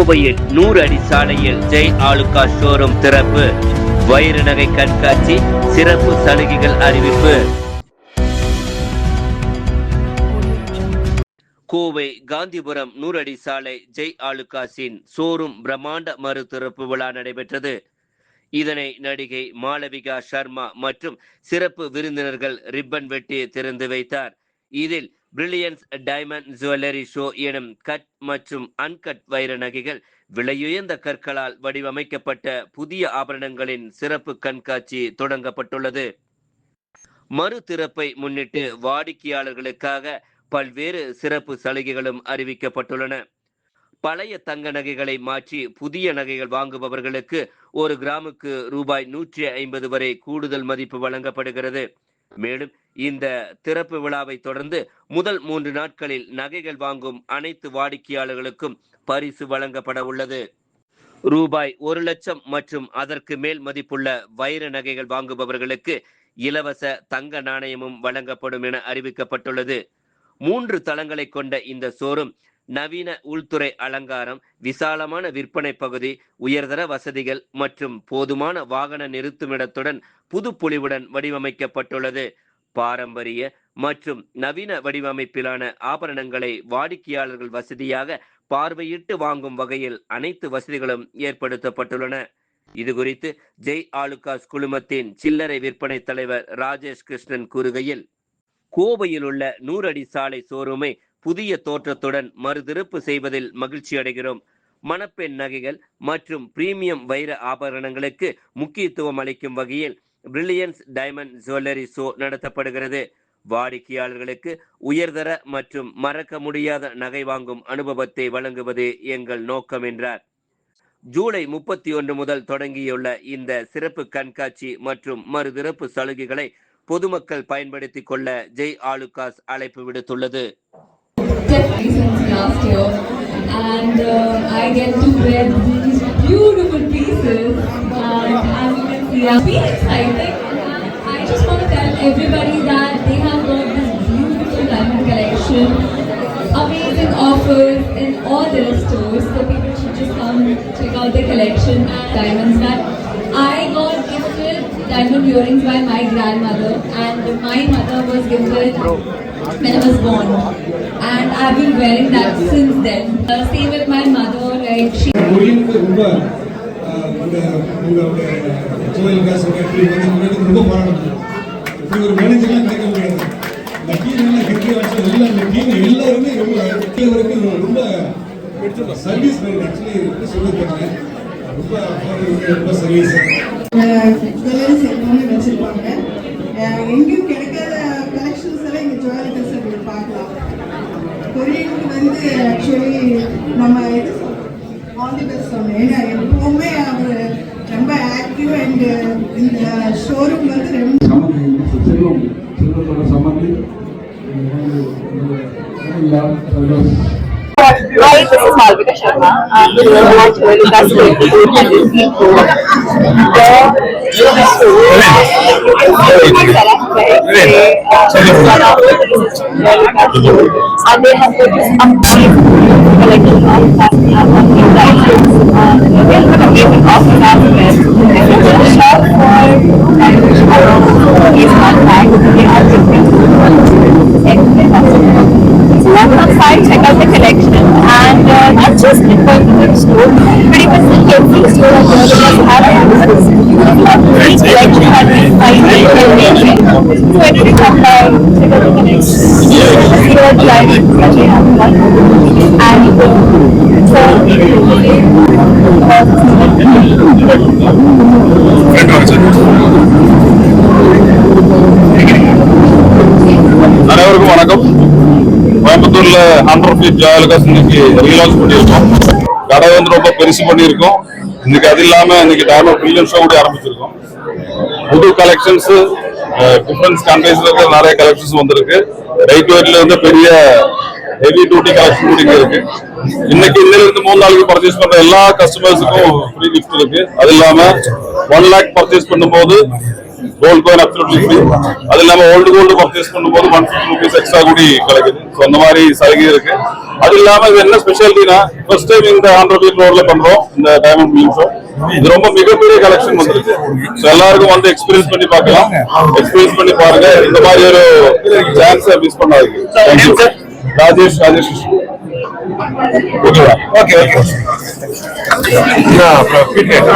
கோவையில் 100 அடி சாலையில் ஜெய் ஆலுகா ஷோரூம் திறப்பு. வைர நகை கண்காட்சி, சிறப்பு சலுகைகள் அறிவிப்பு. கோவை காந்திபுரம் 100 அடி சாலை ஜெய் ஆலுகாஸின் ஷோரூம் பிரம்மாண்ட மறு திறப்பு விழா நடைபெற்றது. இதனை நடிகை மாளவிகா சர்மா மற்றும் சிறப்பு விருந்தினர்கள் ரிப்பன் வெட்டி திறந்து வைத்தார். இதில் பிரில்லியன்ஸ் டைமண்ட் ஜுவல்லரி ஷோ எனும் கட் மற்றும் அன்கட் வைர நகைகள், விலையுயர்ந்த கற்களால் வடிவமைக்கப்பட்ட புதிய ஆபரணங்களின் சிறப்பு கண்காட்சி தொடங்கப்பட்டுள்ளது. மறு திறப்பை முன்னிட்டு வாடிக்கையாளர்களுக்காக பல்வேறு சிறப்பு சலுகைகளும் அறிவிக்கப்பட்டுள்ளன. பழைய தங்க நகைகளை மாற்றி புதிய நகைகள் வாங்குபவர்களுக்கு 1 கிராமுக்கு ரூபாய் 150 வரை கூடுதல் மதிப்பு வழங்கப்படுகிறது. மேலும் இந்த திறப்பு விழாவை தொடர்ந்து முதல் 3 நாட்களில் நகைகள் வாங்கும் அனைத்து வாடிக்கையாளர்களுக்கும் பரிசு வழங்கப்பட உள்ளது. ரூபாய் 1 லட்சம் மற்றும் அதற்கு மேல் மதிப்புள்ள வைர நகைகள் வாங்குபவர்களுக்கு இலவச தங்க நாணயமும் வழங்கப்படும் என அறிவிக்கப்பட்டுள்ளது. 3 தளங்களை கொண்ட இந்த ஷோரூம் நவீன உள்துறை அலங்காரம், விசாலமான விற்பனை பகுதி, உயர்தர வசதிகள் மற்றும் போதுமான வாகன நிறுத்துமிடத்துடன் புதுப்பொலிவுடன் வடிவமைக்கப்பட்டுள்ளது. பாரம்பரிய மற்றும் நவீன வடிவமைப்பிலான ஆபரணங்களை வாடிக்கையாளர்கள் வசதியாக பார்வையிட்டு வாங்கும் வகையில் அனைத்து வசதிகளும் ஏற்படுத்தப்பட்டுள்ளன. இது குறித்து ஜெய் ஆலுகாஸ் குழுமத்தின் சில்லறை விற்பனை தலைவர் ராஜேஷ் கிருஷ்ணன் கூறுகையில், கோவையில் உள்ள 100 அடி சாலை ஷோரூமை புதிய தோற்றத்துடன் மறுதிருப்பு செய்வதில் மகிழ்ச்சி அடைகிறோம். மணப்பெண் நகைகள் மற்றும் பிரீமியம் வைர ஆபரணங்களுக்கு முக்கியத்துவம் அளிக்கும் வகையில் பிரில்லியன்ஸ் டைமண்ட் ஜுவல்லரி ஷோ நடத்தப்படுகிறது. வாடிக்கையாளர்களுக்கு உயர்தர மற்றும் மறக்க முடியாத நகை வாங்கும் அனுபவத்தை வழங்குவது எங்கள் நோக்கம் என்றார். ஜூலை 31 முதல் தொடங்கியுள்ள இந்த சிறப்பு கண்காட்சி மற்றும் மறுதிறப்பு சலுகைகளை பொதுமக்கள் பயன்படுத்திக் கொள்ள ஜெய் ஆலுகாஸ் அழைப்பு விடுத்துள்ளது. Last year, and I get to wear these beautiful pieces, and as you can see, I'm very excited. I just want to tell everybody that they have got this beautiful diamond collection, amazing offers in all their stores, so people should just come check out their collection of diamonds. That I got gifted diamond earrings by my grandmother, and my mother was gifted when I was born, and I've been wearing that since then. Same with my mother, like she. எங்கேயும் கிடைக்காத collections எல்லாம் இங்கே jewelleries உங்களுக்கு பார்க்கலாம். கொரியனுக்கு வந்து actually நம்ம இது all the best சொன்னோம். ஏன்னா எப்பவுமே அவர் ரொம்ப ஆக்டிவ் அண்ட் இந்த ஷோரூம் வந்து செல்வத்தோட சம்மந்தி. Hi, this is Malvika Sharma. I'm the Jewelry Customer and they have put this amazing collection of customers on new diamonds. They have amazing offers as well. If you just shop for diamonds around these contacts, they are different. So come outside, check out the collection, and not just in particular store, pretty much every store of yours has each collection that we find in every. So when you come by, check out the collection, see what diamonds that they have got, and so அனைவருக்கும் வணக்கம். கோயம்புத்தூர்ல 100 feet Jai Alukkas இன்னைக்கு relaunch பண்ணியிருக்கோம். கடை வந்து ரொம்ப பெருசு பண்ணியிருக்கோம். இன்னைக்கு அது இல்லாம இன்னைக்கு டைமண்ட் பில்லியன் ஷோ கூட ஆரம்பிச்சிருக்கோம். புது கலெக்ஷன்ஸ், டிஃபரன்ஸ் கண்ட்ரீஸ்ல இருக்கிற நிறைய கலெக்ஷன்ஸ் வந்திருக்கு. லைட் வெயிட்ல வந்து பெரிய ஹெவி டியூட்டி கலெக்ஷன் கூட இருக்கு. இன்னைக்கு இன்னிலிருந்து 3 நாளைக்கு பர்ச்சேஸ் பண்ற எல்லா கஸ்டமர்ஸுக்கும் ஃப்ரீ கிஃப்ட் இருக்கு. அது இல்லாம 1 லேக் பர்ச்சேஸ் பண்ணும்போது கோல்டு காயின் அப்சல்யூட்லி ஃப்ரீ. அது இல்லாம ஓல்டு கோல்டு பர்ச்சேஸ் பண்ணும்போது 150 rupees எக்ஸ்ட்ரா கூடி கிடைக்குது. ஸோ அந்த மாதிரி சலுகை இருக்கு. அது இல்லாம இது என்ன ஸ்பெஷாலிட்டினா ஃபர்ஸ்ட் டைம் இந்த 100 feet ரோட்ல பண்றோம் இந்த டைமண்ட் மில்லியன் ஷோ. இது ரொம்ப மிகப்பெரிய கலெக்ஷன் வந்துருக்கு. ஸோ எல்லாருக்கும் வந்து எக்ஸ்பீரியன்ஸ் பண்ணி பார்க்கலாம். எக்ஸ்பீரியன்ஸ் பண்ணி பாருங்க. இந்த மாதிரி ஒரு சான்ஸை மிஸ் பண்ணாதீங்க. ராஜேஷ் ஓகேவா? Okay okay. அப்புறம்